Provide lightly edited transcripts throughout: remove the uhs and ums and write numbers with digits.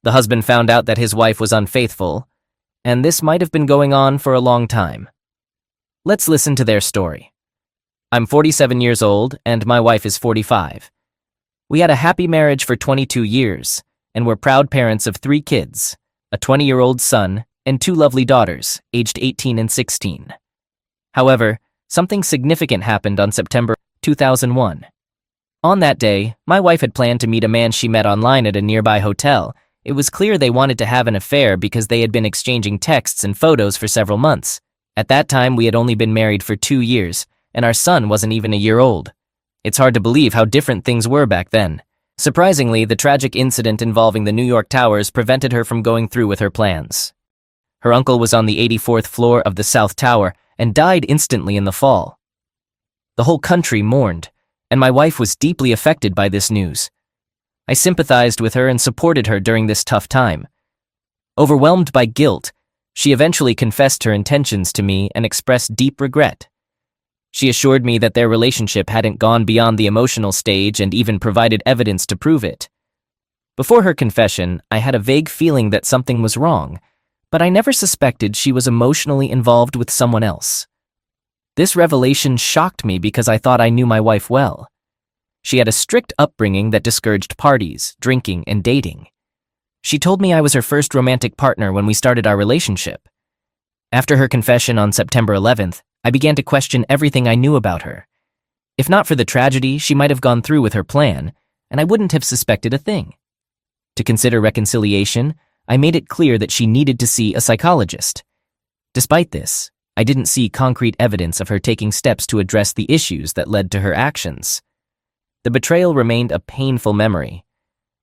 The husband found out that his wife was unfaithful, and this might have been going on for a long time. Let's listen to their story. I'm 47 years old, and my wife is 45. We had a happy marriage for 22 years, and we're proud parents of 3 kids, a 20-year-old son, and 2 lovely daughters, aged 18 and 16. However, something significant happened on September 2001. On that day, my wife had planned to meet a man she met online at a nearby hotel. It was clear they wanted to have an affair because they had been exchanging texts and photos for several months. At that time, we had only been married for 2 years, and our son wasn't even a year old. It's hard to believe how different things were back then. Surprisingly, the tragic incident involving the New York Towers prevented her from going through with her plans. Her uncle was on the 84th floor of the South Tower and died instantly in the fall. The whole country mourned, and my wife was deeply affected by this news. I sympathized with her and supported her during this tough time. Overwhelmed by guilt, she eventually confessed her intentions to me and expressed deep regret. She assured me that their relationship hadn't gone beyond the emotional stage and even provided evidence to prove it. Before her confession, I had a vague feeling that something was wrong, but I never suspected she was emotionally involved with someone else. This revelation shocked me because I thought I knew my wife well. She had a strict upbringing that discouraged parties, drinking, and dating. She told me I was her first romantic partner when we started our relationship. After her confession on September 11th, I began to question everything I knew about her. If not for the tragedy, she might have gone through with her plan, and I wouldn't have suspected a thing. To consider reconciliation, I made it clear that she needed to see a psychologist. Despite this, I didn't see concrete evidence of her taking steps to address the issues that led to her actions. The betrayal remained a painful memory.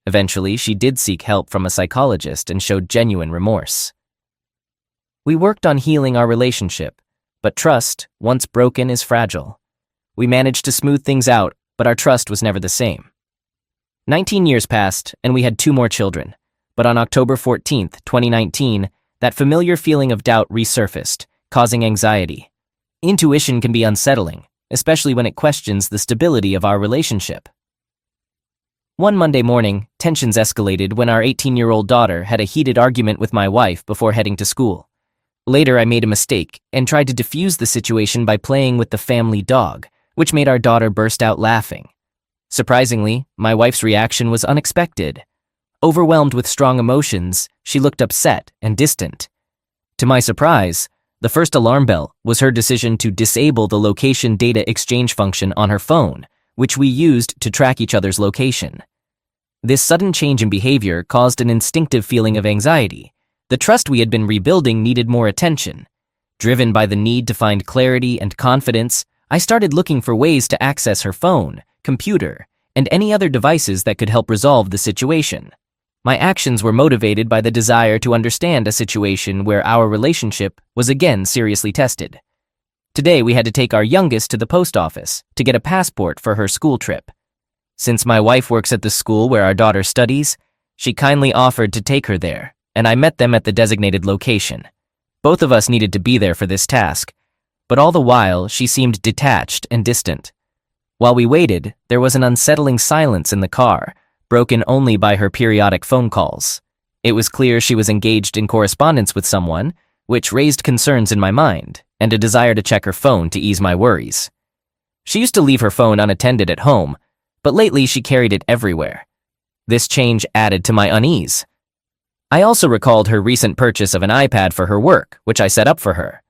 Eventually, she did seek help from a psychologist and showed genuine remorse. We worked on healing our relationship, but trust, once broken, is fragile. We managed to smooth things out, but our trust was never the same. 19 years passed, and we had 2 more children. But on October 14th, 2019, that familiar feeling of doubt resurfaced, causing anxiety. Intuition can be unsettling, especially when it questions the stability of our relationship. One Monday morning, tensions escalated when our 18-year-old daughter had a heated argument with my wife before heading to school. Later, I made a mistake and tried to defuse the situation by playing with the family dog, which made our daughter burst out laughing. Surprisingly, my wife's reaction was unexpected. Overwhelmed with strong emotions, she looked upset and distant. To my surprise, the first alarm bell was her decision to disable the location data exchange function on her phone, which we used to track each other's location. This sudden change in behavior caused an instinctive feeling of anxiety. The trust we had been rebuilding needed more attention. Driven by the need to find clarity and confidence, I started looking for ways to access her phone, computer, and any other devices that could help resolve the situation. My actions were motivated by the desire to understand a situation where our relationship was again seriously tested. Today, we had to take our youngest to the post office to get a passport for her school trip. Since my wife works at the school where our daughter studies, she kindly offered to take her there, and I met them at the designated location. Both of us needed to be there for this task, but all the while she seemed detached and distant. While we waited, there was an unsettling silence in the car, broken only by her periodic phone calls. It was clear she was engaged in correspondence with someone, which raised concerns in my mind, and a desire to check her phone to ease my worries. She used to leave her phone unattended at home, but lately she carried it everywhere. This change added to my unease. I also recalled her recent purchase of an iPad for her work, which I set up for her.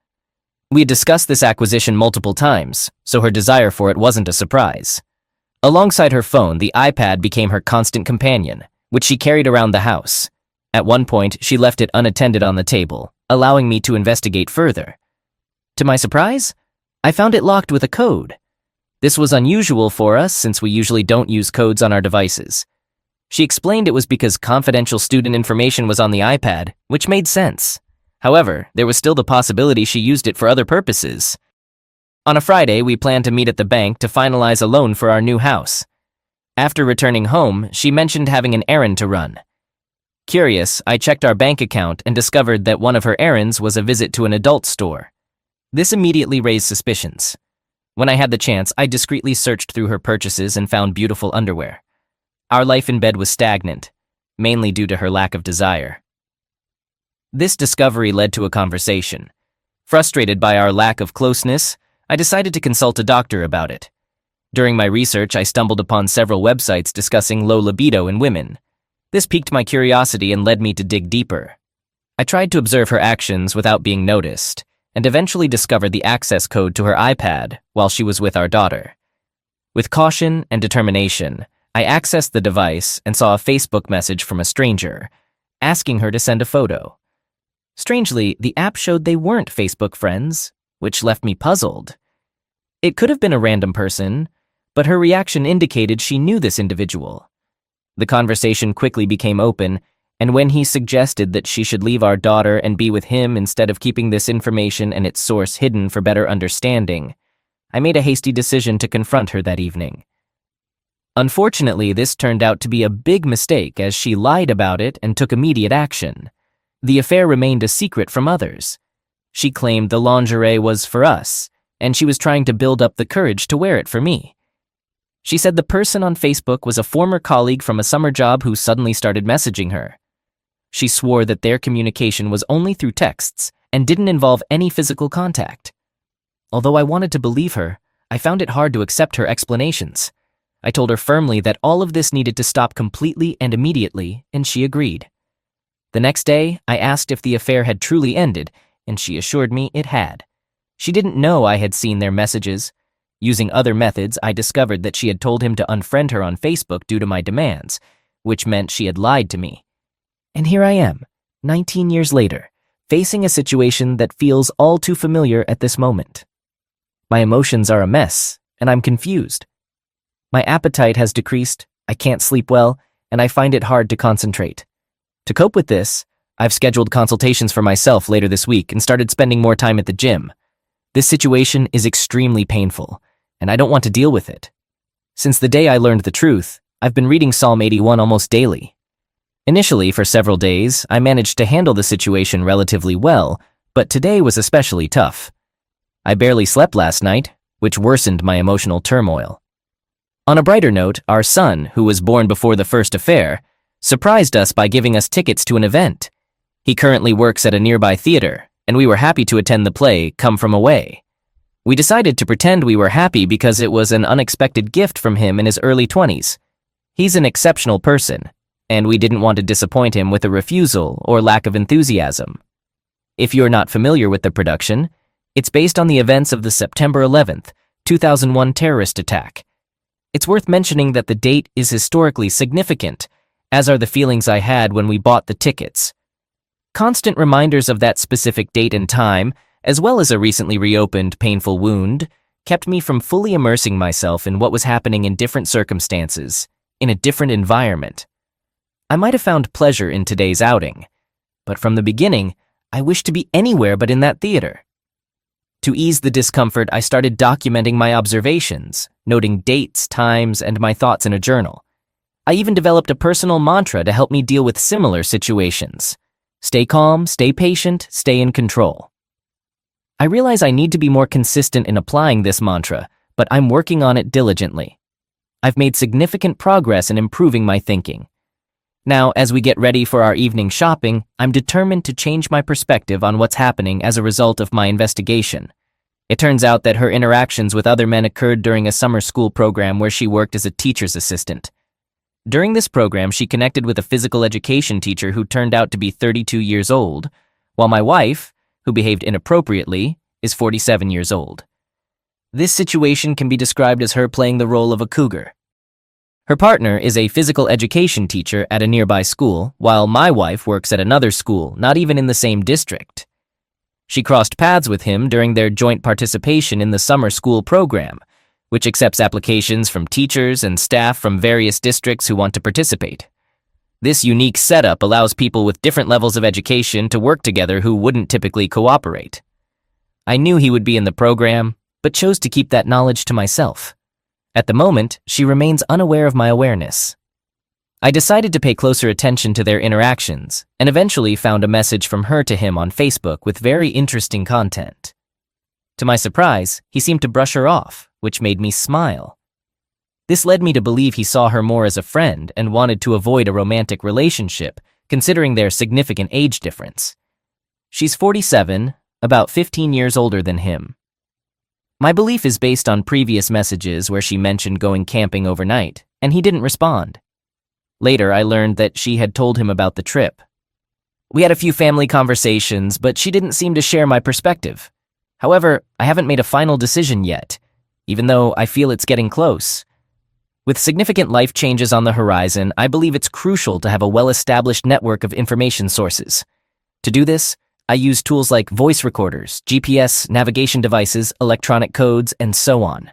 We had discussed this acquisition multiple times, so her desire for it wasn't a surprise. Alongside her phone, the iPad became her constant companion, which she carried around the house. At one point, she left it unattended on the table, allowing me to investigate further. To my surprise, I found it locked with a code. This was unusual for us since we usually don't use codes on our devices. She explained it was because confidential student information was on the iPad, which made sense. However, there was still the possibility she used it for other purposes. On a Friday, we planned to meet at the bank to finalize a loan for our new house. After returning home, she mentioned having an errand to run. Curious, I checked our bank account and discovered that one of her errands was a visit to an adult store. This immediately raised suspicions. When I had the chance, I discreetly searched through her purchases and found beautiful underwear. Our life in bed was stagnant. mainly due to her lack of desire. This discovery led to a conversation. Frustrated by our lack of closeness, I decided to consult a doctor about it. During my research, I stumbled upon several websites discussing low libido in women. This piqued my curiosity and led me to dig deeper. I tried to observe her actions without being noticed, and eventually discovered the access code to her iPad while she was with our daughter. With caution and determination, I accessed the device and saw a Facebook message from a stranger, asking her to send a photo. Strangely, the app showed they weren't Facebook friends, which left me puzzled. It could have been a random person, but her reaction indicated she knew this individual. The conversation quickly became open, and when he suggested that she should leave our daughter and be with him instead of keeping this information and its source hidden for better understanding, I made a hasty decision to confront her that evening. Unfortunately, this turned out to be a big mistake as she lied about it and took immediate action. The affair remained a secret from others. She claimed the lingerie was for us, and she was trying to build up the courage to wear it for me. She said the person on Facebook was a former colleague from a summer job who suddenly started messaging her. She swore that their communication was only through texts and didn't involve any physical contact. Although I wanted to believe her, I found it hard to accept her explanations. I told her firmly that all of this needed to stop completely and immediately, and she agreed. The next day, I asked if the affair had truly ended, and she assured me it had. She didn't know I had seen their messages. Using other methods, I discovered that she had told him to unfriend her on Facebook due to my demands, which meant she had lied to me. And here I am, 19 years later, facing a situation that feels all too familiar at this moment. My emotions are a mess, and I'm confused. My appetite has decreased, I can't sleep well, and I find it hard to concentrate. To cope with this, I've scheduled consultations for myself later this week and started spending more time at the gym. This situation is extremely painful, and I don't want to deal with it. Since the day I learned the truth, I've been reading Psalm 81 almost daily. Initially, for several days, I managed to handle the situation relatively well, but today was especially tough. I barely slept last night, which worsened my emotional turmoil. On a brighter note, our son, who was born before the first affair, surprised us by giving us tickets to an event. He currently works at a nearby theater, and we were happy to attend the play Come From Away. We decided to pretend we were happy because it was an unexpected gift from him in his early 20s. He's an exceptional person, and we didn't want to disappoint him with a refusal or lack of enthusiasm. If you're not familiar with the production, it's based on the events of the September 11th, 2001 terrorist attack. It's worth mentioning that the date is historically significant, as are the feelings I had when we bought the tickets. Constant reminders of that specific date and time, as well as a recently reopened painful wound, kept me from fully immersing myself in what was happening in different circumstances, in a different environment. I might have found pleasure in today's outing, but from the beginning, I wished to be anywhere but in that theater. To ease the discomfort, I started documenting my observations, noting dates, times, and my thoughts in a journal. I even developed a personal mantra to help me deal with similar situations. Stay calm, stay patient, stay in control. I realize I need to be more consistent in applying this mantra, but I'm working on it diligently. I've made significant progress in improving my thinking. Now, as we get ready for our evening shopping, I'm determined to change my perspective on what's happening as a result of my investigation. It turns out that her interactions with other men occurred during a summer school program where she worked as a teacher's assistant. During this program, she connected with a physical education teacher who turned out to be 32 years old, while my wife, who behaved inappropriately, is 47 years old. This situation can be described as her playing the role of a cougar. Her partner is a physical education teacher at a nearby school, while my wife works at another school, not even in the same district. She crossed paths with him during their joint participation in the summer school program, which accepts applications from teachers and staff from various districts who want to participate. This unique setup allows people with different levels of education to work together who wouldn't typically cooperate. I knew he would be in the program, but chose to keep that knowledge to myself. At the moment, she remains unaware of my awareness. I decided to pay closer attention to their interactions, and eventually found a message from her to him on Facebook with very interesting content. To my surprise, he seemed to brush her off, which made me smile. This led me to believe he saw her more as a friend and wanted to avoid a romantic relationship, considering their significant age difference. She's 47, about 15 years older than him. My belief is based on previous messages where she mentioned going camping overnight, and he didn't respond. Later, I learned that she had told him about the trip. We had a few family conversations, but she didn't seem to share my perspective. However, I haven't made a final decision yet, even though I feel it's getting close. With significant life changes on the horizon, I believe it's crucial to have a well-established network of information sources. To do this, I use tools like voice recorders, GPS, navigation devices, electronic codes, and so on.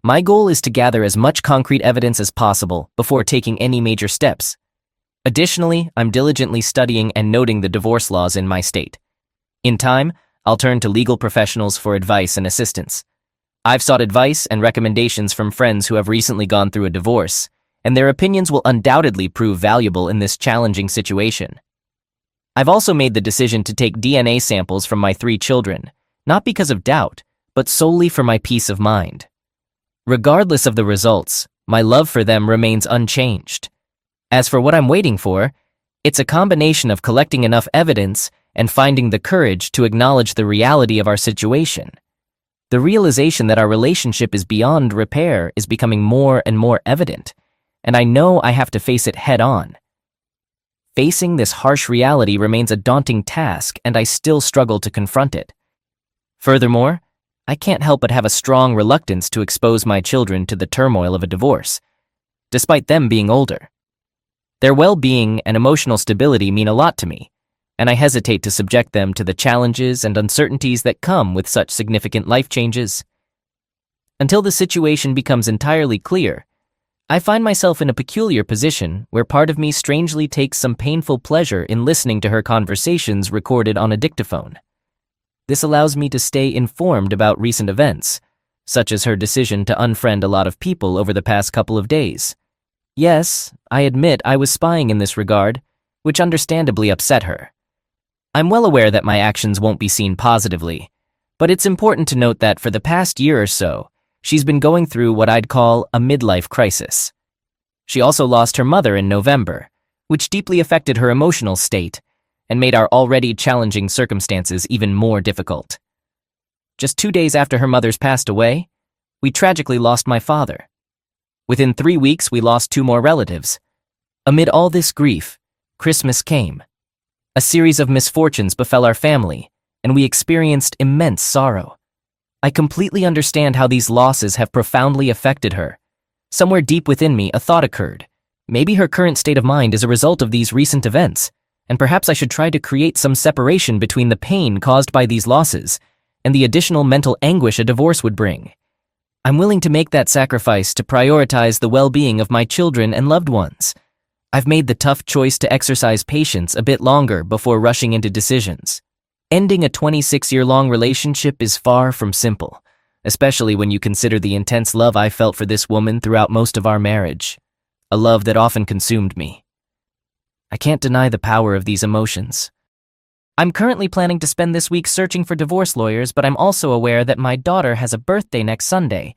My goal is to gather as much concrete evidence as possible before taking any major steps. Additionally, I'm diligently studying and noting the divorce laws in my state. In time, I'll turn to legal professionals for advice and assistance. I've sought advice and recommendations from friends who have recently gone through a divorce, and their opinions will undoubtedly prove valuable in this challenging situation. I've also made the decision to take DNA samples from my 3 children, not because of doubt, but solely for my peace of mind. Regardless of the results, my love for them remains unchanged. As for what I'm waiting for, it's a combination of collecting enough evidence and finding the courage to acknowledge the reality of our situation. The realization that our relationship is beyond repair is becoming more and more evident, and I know I have to face it head on. Facing this harsh reality remains a daunting task, and I still struggle to confront it. Furthermore, I can't help but have a strong reluctance to expose my children to the turmoil of a divorce, despite them being older. Their well-being and emotional stability mean a lot to me, and I hesitate to subject them to the challenges and uncertainties that come with such significant life changes. Until the situation becomes entirely clear, I find myself in a peculiar position where part of me strangely takes some painful pleasure in listening to her conversations recorded on a dictaphone. This allows me to stay informed about recent events, such as her decision to unfriend a lot of people over the past couple of days. Yes, I admit I was spying in this regard, which understandably upset her. I'm well aware that my actions won't be seen positively, but it's important to note that for the past year or so, she's been going through what I'd call a midlife crisis. She also lost her mother in November, which deeply affected her emotional state and made our already challenging circumstances even more difficult. Just 2 days after her mother's passed away, we tragically lost my father. Within 3 weeks, we lost 2 more relatives. Amid all this grief, Christmas came. A series of misfortunes befell our family, and we experienced immense sorrow. I completely understand how these losses have profoundly affected her. Somewhere deep within me, a thought occurred. Maybe her current state of mind is a result of these recent events, and perhaps I should try to create some separation between the pain caused by these losses and the additional mental anguish a divorce would bring. I'm willing to make that sacrifice to prioritize the well-being of my children and loved ones. I've made the tough choice to exercise patience a bit longer before rushing into decisions. Ending a 26-year-long relationship is far from simple, especially when you consider the intense love I felt for this woman throughout most of our marriage, a love that often consumed me. I can't deny the power of these emotions. I'm currently planning to spend this week searching for divorce lawyers, but I'm also aware that my daughter has a birthday next Sunday,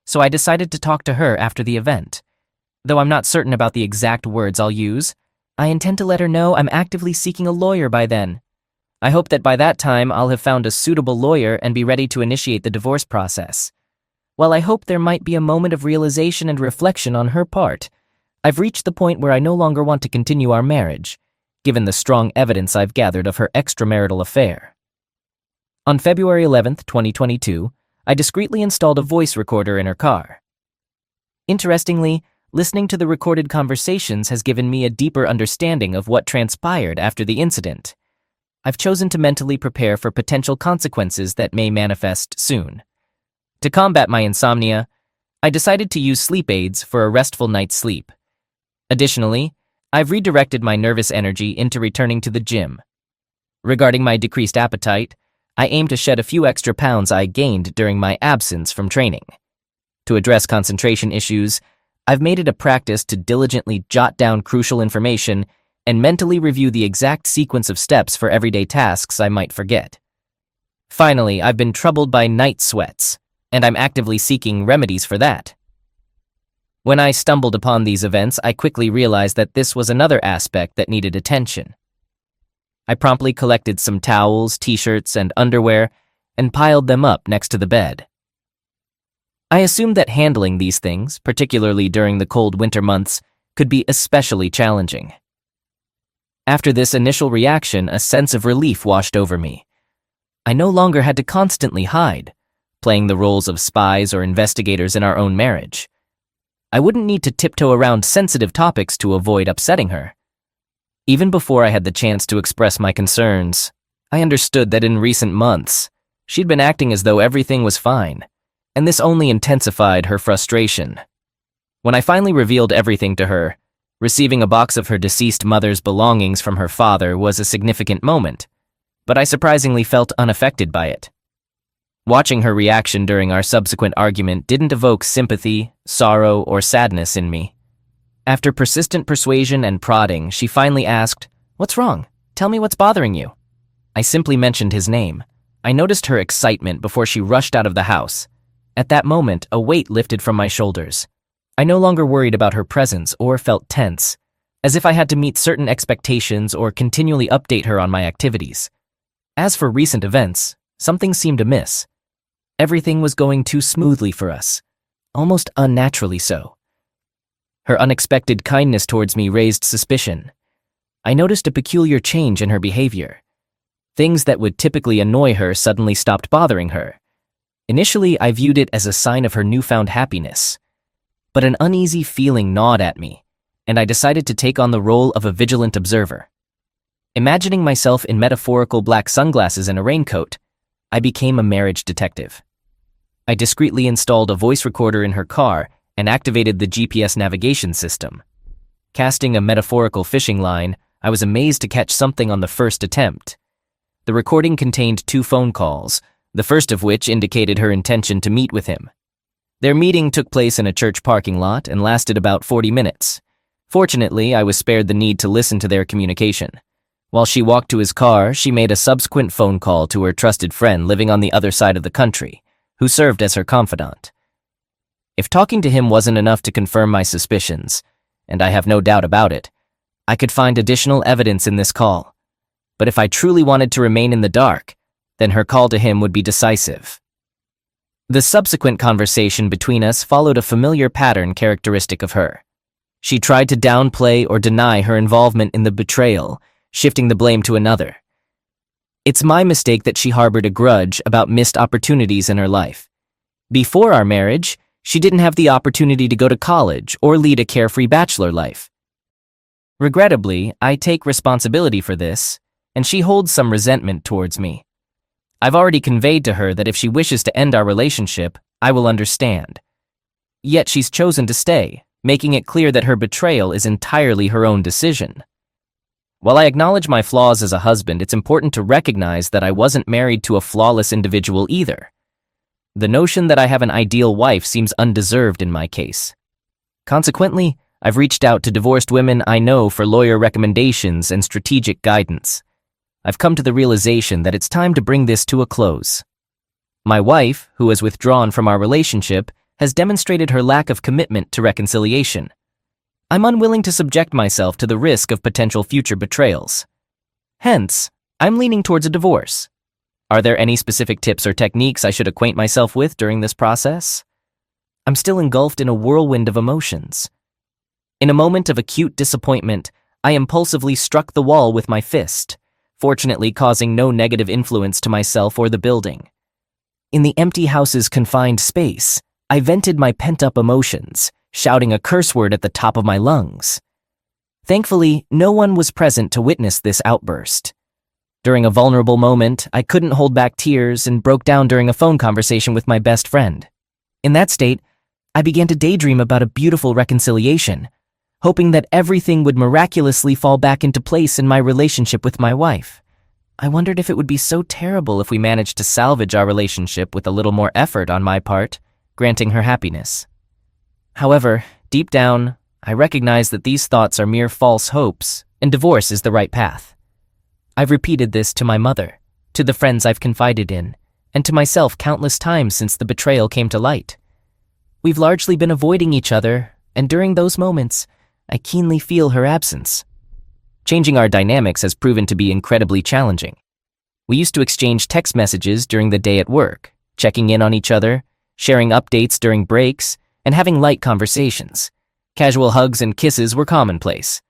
so I decided to talk to her after the event. Though I'm not certain about the exact words I'll use, I intend to let her know I'm actively seeking a lawyer by then. I hope that by that time I'll have found a suitable lawyer and be ready to initiate the divorce process. While I hope there might be a moment of realization and reflection on her part, I've reached the point where I no longer want to continue our marriage, given the strong evidence I've gathered of her extramarital affair. On February 11th, 2022, I discreetly installed a voice recorder in her car. Interestingly, listening to the recorded conversations has given me a deeper understanding of what transpired after the incident. I've chosen to mentally prepare for potential consequences that may manifest soon. To combat my insomnia, I decided to use sleep aids for a restful night's sleep. Additionally, I've redirected my nervous energy into returning to the gym. Regarding my decreased appetite, I aim to shed a few extra pounds I gained during my absence from training. To address concentration issues, I've made it a practice to diligently jot down crucial information and mentally review the exact sequence of steps for everyday tasks I might forget. Finally, I've been troubled by night sweats, and I'm actively seeking remedies for that. When I stumbled upon these events, I quickly realized that this was another aspect that needed attention. I promptly collected some towels, t-shirts, and underwear and piled them up next to the bed. I assumed that handling these things, particularly during the cold winter months, could be especially challenging. After this initial reaction, a sense of relief washed over me. I no longer had to constantly hide, playing the roles of spies or investigators in our own marriage. I wouldn't need to tiptoe around sensitive topics to avoid upsetting her. Even before I had the chance to express my concerns, I understood that in recent months, she'd been acting as though everything was fine, and this only intensified her frustration. When I finally revealed everything to her, receiving a box of her deceased mother's belongings from her father was a significant moment, but I surprisingly felt unaffected by it. Watching her reaction during our subsequent argument didn't evoke sympathy, sorrow, or sadness in me. After persistent persuasion and prodding, she finally asked, "What's wrong? Tell me what's bothering you." I simply mentioned his name. I noticed her excitement before she rushed out of the house. At that moment, a weight lifted from my shoulders. I no longer worried about her presence or felt tense, as if I had to meet certain expectations or continually update her on my activities. As for recent events, something seemed amiss. Everything was going too smoothly for us, almost unnaturally so. Her unexpected kindness towards me raised suspicion. I noticed a peculiar change in her behavior. Things that would typically annoy her suddenly stopped bothering her. Initially, I viewed it as a sign of her newfound happiness. But an uneasy feeling gnawed at me, and I decided to take on the role of a vigilant observer. Imagining myself in metaphorical black sunglasses and a raincoat, I became a marriage detective. I discreetly installed a voice recorder in her car and activated the GPS navigation system. Casting a metaphorical fishing line, I was amazed to catch something on the first attempt. The recording contained 2 phone calls, the first of which indicated her intention to meet with him. Their meeting took place in a church parking lot and lasted about 40 minutes. Fortunately, I was spared the need to listen to their communication. While she walked to his car, she made a subsequent phone call to her trusted friend living on the other side of the country, who served as her confidant. If talking to him wasn't enough to confirm my suspicions, and I have no doubt about it, I could find additional evidence in this call. But if I truly wanted to remain in the dark, then her call to him would be decisive. The subsequent conversation between us followed a familiar pattern characteristic of her. She tried to downplay or deny her involvement in the betrayal, shifting the blame to another. It's my mistake that she harbored a grudge about missed opportunities in her life. Before our marriage, she didn't have the opportunity to go to college or lead a carefree bachelor life. Regrettably, I take responsibility for this, and she holds some resentment towards me. I've already conveyed to her that if she wishes to end our relationship, I will understand. Yet she's chosen to stay, making it clear that her betrayal is entirely her own decision. While I acknowledge my flaws as a husband, it's important to recognize that I wasn't married to a flawless individual either. The notion that I have an ideal wife seems undeserved in my case. Consequently, I've reached out to divorced women I know for lawyer recommendations and strategic guidance. I've come to the realization that it's time to bring this to a close. My wife, who has withdrawn from our relationship, has demonstrated her lack of commitment to reconciliation. I'm unwilling to subject myself to the risk of potential future betrayals. Hence, I'm leaning towards a divorce. Are there any specific tips or techniques I should acquaint myself with during this process? I'm still engulfed in a whirlwind of emotions. In a moment of acute disappointment, I impulsively struck the wall with my fist, fortunately causing no negative influence to myself or the building. In the empty house's confined space, I vented my pent-up emotions, shouting a curse word at the top of my lungs. Thankfully, no one was present to witness this outburst. During a vulnerable moment, I couldn't hold back tears and broke down during a phone conversation with my best friend. In that state, I began to daydream about a beautiful reconciliation, hoping that everything would miraculously fall back into place in my relationship with my wife. I wondered if it would be so terrible if we managed to salvage our relationship with a little more effort on my part, granting her happiness. However, deep down, I recognize that these thoughts are mere false hopes, and divorce is the right path. I've repeated this to my mother, to the friends I've confided in, and to myself countless times since the betrayal came to light. We've largely been avoiding each other, and during those moments, I keenly feel her absence. Changing our dynamics has proven to be incredibly challenging. We used to exchange text messages during the day at work, checking in on each other, sharing updates during breaks, and having light conversations. Casual hugs and kisses were commonplace.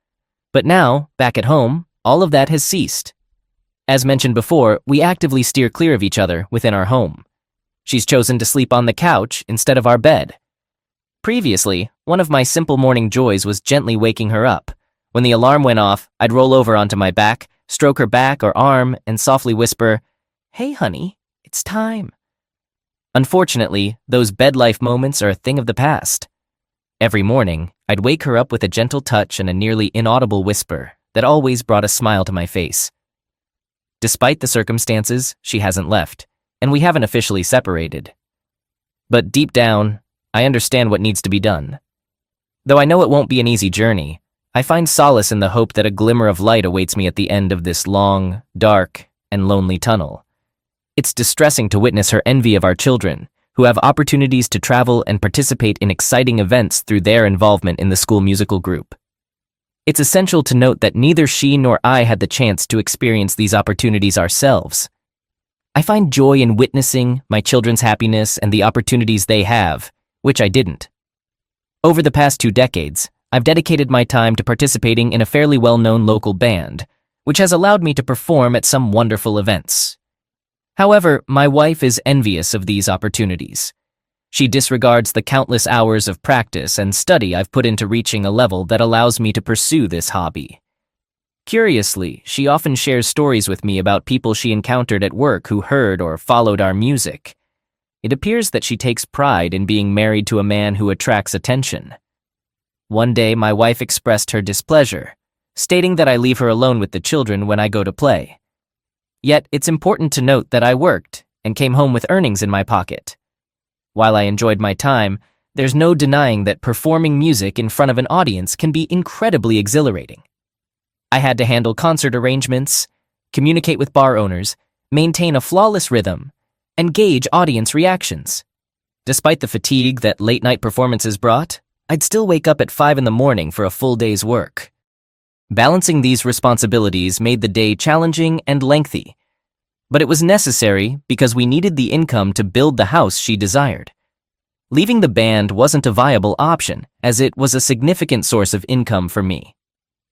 But now, back at home, all of that has ceased. As mentioned before, we actively steer clear of each other within our home. She's chosen to sleep on the couch instead of our bed. Previously, one of my simple morning joys was gently waking her up. When the alarm went off, I'd roll over onto my back, stroke her back or arm, and softly whisper, "Hey, honey, it's time." Unfortunately, those bed-life moments are a thing of the past. Every morning, I'd wake her up with a gentle touch and a nearly inaudible whisper that always brought a smile to my face. Despite the circumstances, she hasn't left, and we haven't officially separated. But deep down, I understand what needs to be done. Though I know it won't be an easy journey, I find solace in the hope that a glimmer of light awaits me at the end of this long, dark, and lonely tunnel. It's distressing to witness her envy of our children, who have opportunities to travel and participate in exciting events through their involvement in the school musical group. It's essential to note that neither she nor I had the chance to experience these opportunities ourselves. I find joy in witnessing my children's happiness and the opportunities they have, which I didn't. Over the past 2 decades, I've dedicated my time to participating in a fairly well-known local band, which has allowed me to perform at some wonderful events. However, my wife is envious of these opportunities. She disregards the countless hours of practice and study I've put into reaching a level that allows me to pursue this hobby. Curiously, she often shares stories with me about people she encountered at work who heard or followed our music. It appears that she takes pride in being married to a man who attracts attention. One day, my wife expressed her displeasure, stating that I leave her alone with the children when I go to play. Yet, it's important to note that I worked and came home with earnings in my pocket. While I enjoyed my time, there's no denying that performing music in front of an audience can be incredibly exhilarating. I had to handle concert arrangements, communicate with bar owners, maintain a flawless rhythm, and gauge audience reactions. Despite the fatigue that late-night performances brought, I'd still wake up at 5 in the morning for a full day's work. Balancing these responsibilities made the day challenging and lengthy, but it was necessary because we needed the income to build the house she desired. Leaving the band wasn't a viable option, as it was a significant source of income for me.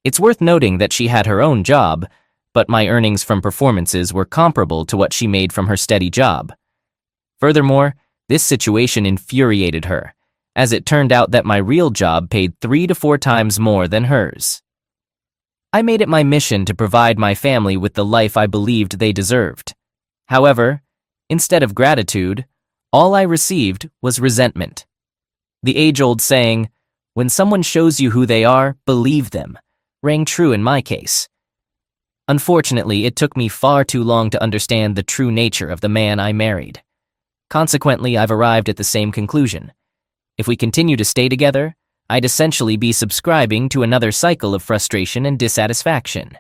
It's worth noting that she had her own job, but my earnings from performances were comparable to what she made from her steady job. Furthermore, this situation infuriated her, as it turned out that my real job paid 3 to 4 times more than hers. I made it my mission to provide my family with the life I believed they deserved. However, instead of gratitude, all I received was resentment. The age-old saying, "When someone shows you who they are, believe them," rang true in my case. Unfortunately, it took me far too long to understand the true nature of the man I married. Consequently, I've arrived at the same conclusion. If we continue to stay together, I'd essentially be subscribing to another cycle of frustration and dissatisfaction.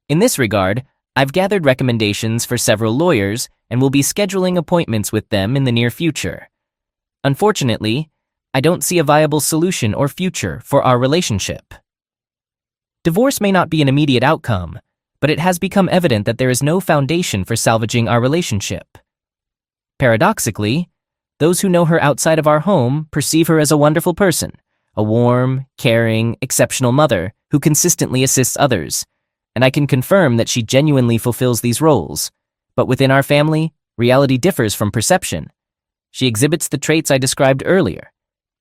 In this regard, I've gathered recommendations for several lawyers and will be scheduling appointments with them in the near future. Unfortunately, I don't see a viable solution or future for our relationship. Divorce may not be an immediate outcome, but it has become evident that there is no foundation for salvaging our relationship. Paradoxically, those who know her outside of our home perceive her as a wonderful person, a warm, caring, exceptional mother who consistently assists others, and I can confirm that she genuinely fulfills these roles. But within our family, reality differs from perception. She exhibits the traits I described earlier.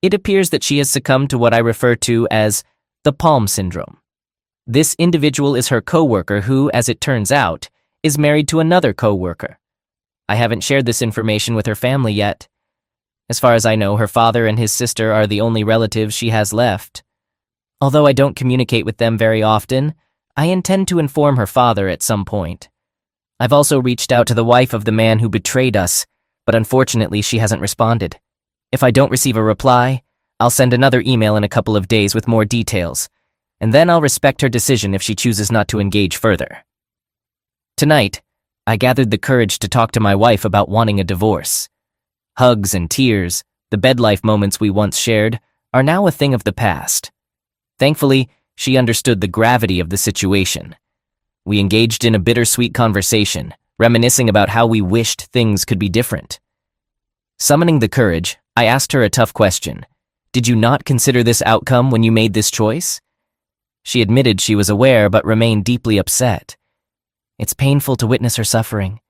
It appears that she has succumbed to what I refer to as the Palm syndrome. This individual is her coworker who, as it turns out, is married to another coworker. I haven't shared this information with her family yet. As far as I know, her father and his sister are the only relatives she has left. Although I don't communicate with them very often, I intend to inform her father at some point. I've also reached out to the wife of the man who betrayed us, but unfortunately she hasn't responded. If I don't receive a reply, I'll send another email in a couple of days with more details, and then I'll respect her decision if she chooses not to engage further. Tonight, I gathered the courage to talk to my wife about wanting a divorce. Hugs and tears, the bed life moments we once shared, are now a thing of the past. Thankfully, she understood the gravity of the situation. We engaged in a bittersweet conversation, reminiscing about how we wished things could be different. Summoning the courage, I asked her a tough question. Did you not consider this outcome when you made this choice? She admitted she was aware but remained deeply upset. It's painful to witness her suffering.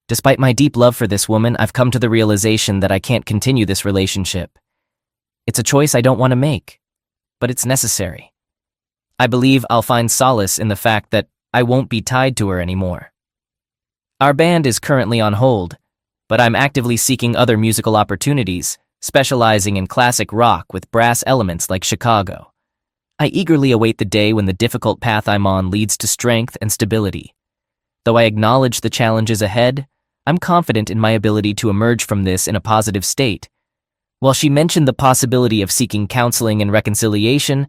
Despite my deep love for this woman, I've come to the realization that I can't continue this relationship. It's a choice I don't want to make, but it's necessary. I believe I'll find solace in the fact that I won't be tied to her anymore. Our band is currently on hold, but I'm actively seeking other musical opportunities, specializing in classic rock with brass elements like Chicago. I eagerly await the day when the difficult path I'm on leads to strength and stability. Though I acknowledge the challenges ahead, I'm confident in my ability to emerge from this in a positive state. While she mentioned the possibility of seeking counseling and reconciliation,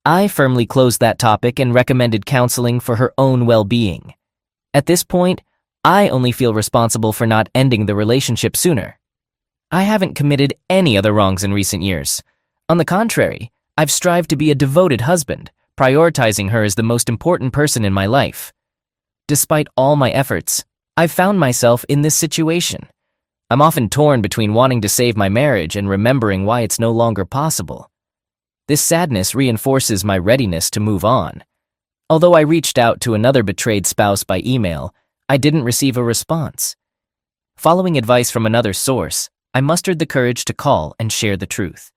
I firmly closed that topic and recommended counseling for her own well-being. At this point, I only feel responsible for not ending the relationship sooner. I haven't committed any other wrongs in recent years. On the contrary, I've strived to be a devoted husband, prioritizing her as the most important person in my life. Despite all my efforts, I've found myself in this situation. I'm often torn between wanting to save my marriage and remembering why it's no longer possible. This sadness reinforces my readiness to move on. Although I reached out to another betrayed spouse by email, I didn't receive a response. Following advice from another source, I mustered the courage to call and share the truth.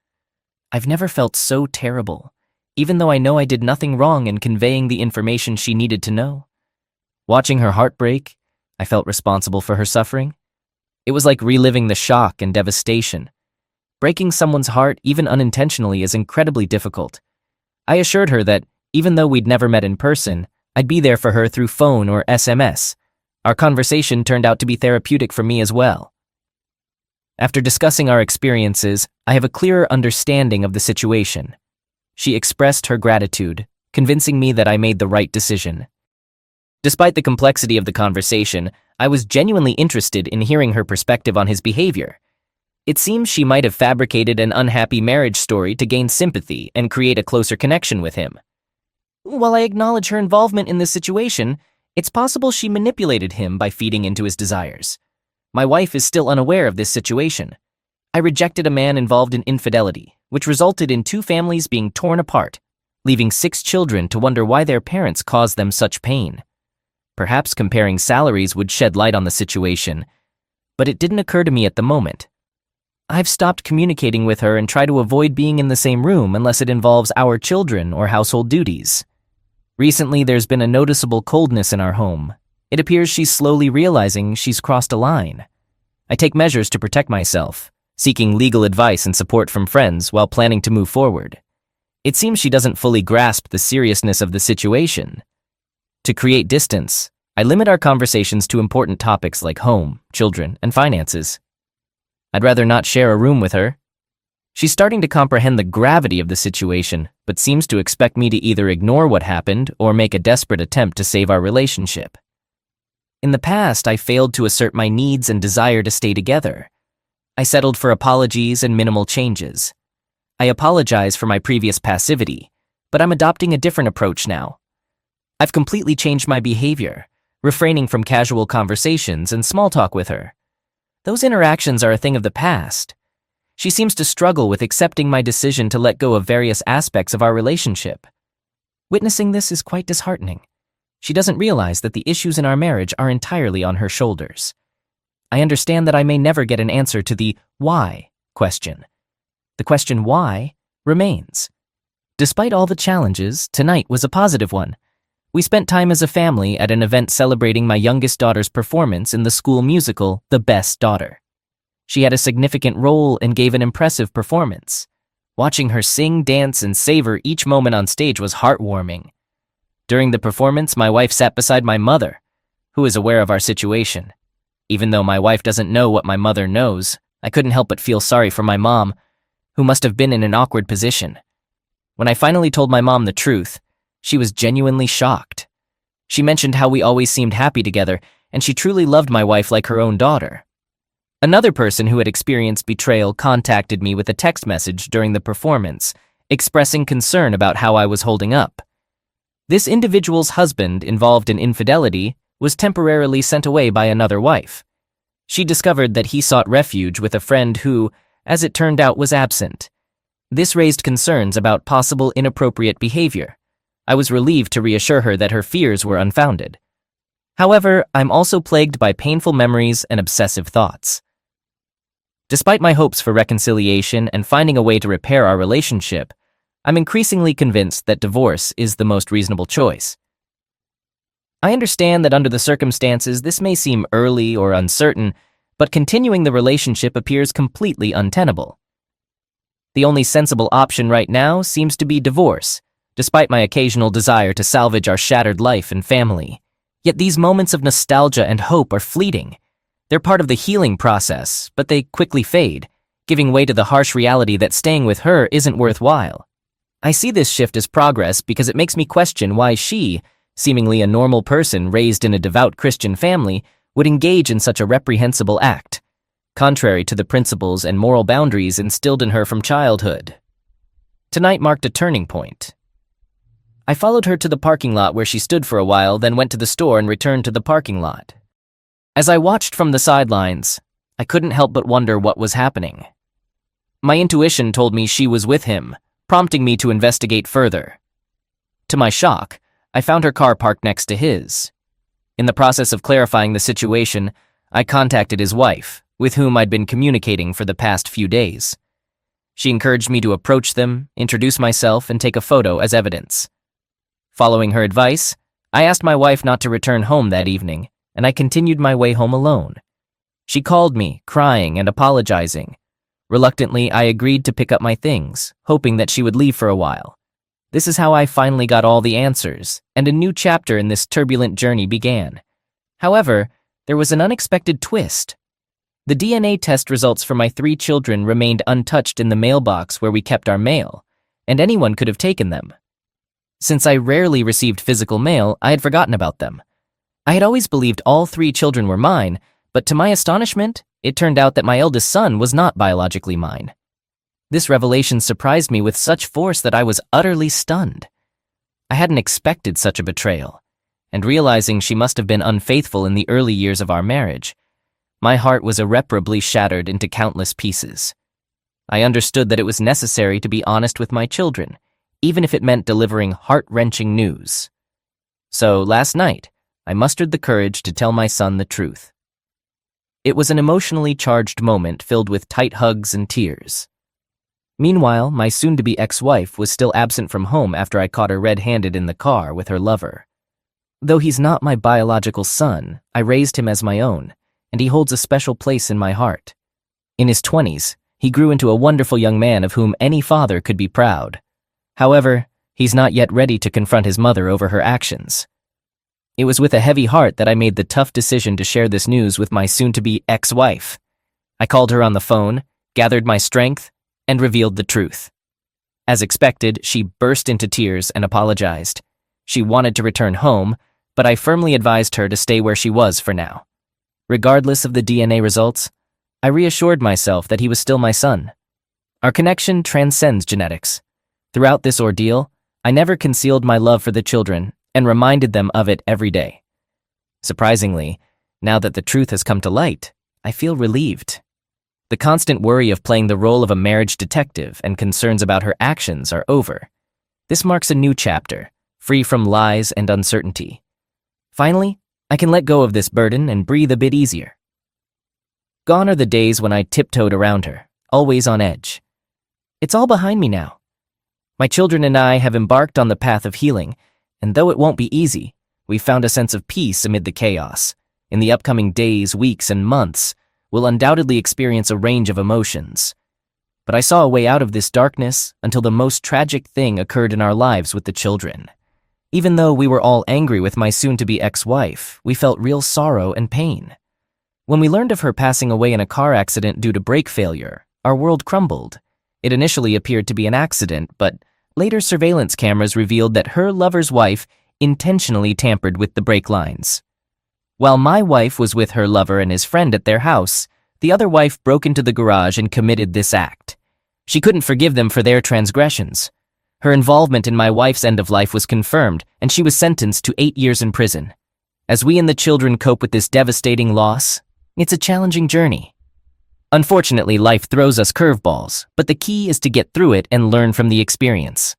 I've never felt so terrible, even though I know I did nothing wrong in conveying the information she needed to know. Watching her heart break, I felt responsible for her suffering. It was like reliving the shock and devastation. Breaking someone's heart, even unintentionally, is incredibly difficult. I assured her that, even though we'd never met in person, I'd be there for her through phone or SMS. Our conversation turned out to be therapeutic for me as well. After discussing our experiences, I have a clearer understanding of the situation. She expressed her gratitude, convincing me that I made the right decision. Despite the complexity of the conversation, I was genuinely interested in hearing her perspective on his behavior. It seems she might have fabricated an unhappy marriage story to gain sympathy and create a closer connection with him. While I acknowledge her involvement in this situation, it's possible she manipulated him by feeding into his desires. My wife is still unaware of this situation. I rejected a man involved in infidelity, which resulted in 2 families being torn apart, leaving 6 children to wonder why their parents caused them such pain. Perhaps comparing salaries would shed light on the situation, but it didn't occur to me at the moment. I've stopped communicating with her and try to avoid being in the same room unless it involves our children or household duties. Recently, there's been a noticeable coldness in our home. It appears she's slowly realizing she's crossed a line. I take measures to protect myself, seeking legal advice and support from friends while planning to move forward. It seems she doesn't fully grasp the seriousness of the situation. To create distance, I limit our conversations to important topics like home, children, and finances. I'd rather not share a room with her. She's starting to comprehend the gravity of the situation, but seems to expect me to either ignore what happened or make a desperate attempt to save our relationship. In the past, I failed to assert my needs and desire to stay together. I settled for apologies and minimal changes. I apologize for my previous passivity, but I'm adopting a different approach now. I've completely changed my behavior, refraining from casual conversations and small talk with her. Those interactions are a thing of the past. She seems to struggle with accepting my decision to let go of various aspects of our relationship. Witnessing this is quite disheartening. She doesn't realize that the issues in our marriage are entirely on her shoulders. I understand that I may never get an answer to the why question. The question why remains. Despite all the challenges, tonight was a positive one. We spent time as a family at an event celebrating my youngest daughter's performance in the school musical, The Best Daughter. She had a significant role and gave an impressive performance. Watching her sing, dance, and savor each moment on stage was heartwarming. During the performance, my wife sat beside my mother, who is aware of our situation. Even though my wife doesn't know what my mother knows, I couldn't help but feel sorry for my mom, who must have been in an awkward position. When I finally told my mom the truth, she was genuinely shocked. She mentioned how we always seemed happy together, and she truly loved my wife like her own daughter. Another person who had experienced betrayal contacted me with a text message during the performance, expressing concern about how I was holding up. This individual's husband, involved in infidelity, was temporarily sent away by another wife. She discovered that he sought refuge with a friend who, as it turned out, was absent. This raised concerns about possible inappropriate behavior. I was relieved to reassure her that her fears were unfounded. However, I'm also plagued by painful memories and obsessive thoughts. Despite my hopes for reconciliation and finding a way to repair our relationship, I'm increasingly convinced that divorce is the most reasonable choice. I understand that under the circumstances this may seem early or uncertain, but continuing the relationship appears completely untenable. The only sensible option right now seems to be divorce, despite my occasional desire to salvage our shattered life and family. Yet these moments of nostalgia and hope are fleeting. They're part of the healing process, but they quickly fade, giving way to the harsh reality that staying with her isn't worthwhile. I see this shift as progress because it makes me question why she, seemingly a normal person raised in a devout Christian family, would engage in such a reprehensible act, contrary to the principles and moral boundaries instilled in her from childhood. Tonight marked a turning point. I followed her to the parking lot where she stood for a while, then went to the store and returned to the parking lot. As I watched from the sidelines, I couldn't help but wonder what was happening. My intuition told me she was with him, prompting me to investigate further. To my shock, I found her car parked next to his. In the process of clarifying the situation, I contacted his wife, with whom I'd been communicating for the past few days. She encouraged me to approach them, introduce myself, and take a photo as evidence. Following her advice, I asked my wife not to return home that evening, and I continued my way home alone. She called me, crying and apologizing. Reluctantly, I agreed to pick up my things, hoping that she would leave for a while. This is how I finally got all the answers, and a new chapter in this turbulent journey began. However, there was an unexpected twist. The DNA test results for my 3 children remained untouched in the mailbox where we kept our mail, and anyone could have taken them. Since I rarely received physical mail, I had forgotten about them. I had always believed all 3 children were mine, but to my astonishment, it turned out that my eldest son was not biologically mine. This revelation surprised me with such force that I was utterly stunned. I hadn't expected such a betrayal, and realizing she must have been unfaithful in the early years of our marriage, my heart was irreparably shattered into countless pieces. I understood that it was necessary to be honest with my children, even if it meant delivering heart-wrenching news. So last night, I mustered the courage to tell my son the truth. It was an emotionally charged moment filled with tight hugs and tears. Meanwhile, my soon-to-be ex-wife was still absent from home after I caught her red-handed in the car with her lover. Though he's not my biological son, I raised him as my own, and he holds a special place in my heart. In his 20s, he grew into a wonderful young man of whom any father could be proud. However, he's not yet ready to confront his mother over her actions. It was with a heavy heart that I made the tough decision to share this news with my soon-to-be ex-wife. I called her on the phone, gathered my strength, and revealed the truth. As expected, she burst into tears and apologized. She wanted to return home, but I firmly advised her to stay where she was for now. Regardless of the DNA results, I reassured myself that he was still my son. Our connection transcends genetics. Throughout this ordeal, I never concealed my love for the children and reminded them of it every day. Surprisingly, now that the truth has come to light, I feel relieved. The constant worry of playing the role of a marriage detective and concerns about her actions are over. This marks a new chapter, free from lies and uncertainty. Finally, I can let go of this burden and breathe a bit easier. Gone are the days when I tiptoed around her, always on edge. It's all behind me now. My children and I have embarked on the path of healing, and though it won't be easy, we've found a sense of peace amid the chaos. In the upcoming days, weeks, and months, we'll undoubtedly experience a range of emotions. But I saw a way out of this darkness until the most tragic thing occurred in our lives with the children. Even though we were all angry with my soon-to-be ex-wife, we felt real sorrow and pain. When we learned of her passing away in a car accident due to brake failure, our world crumbled. It initially appeared to be an accident, but later surveillance cameras revealed that her lover's wife intentionally tampered with the brake lines. While my wife was with her lover and his friend at their house, the other wife broke into the garage and committed this act. She couldn't forgive them for their transgressions. Her involvement in my wife's end of life was confirmed, and she was sentenced to 8 years in prison. As we and the children cope with this devastating loss, it's a challenging journey. Unfortunately, life throws us curveballs, but the key is to get through it and learn from the experience.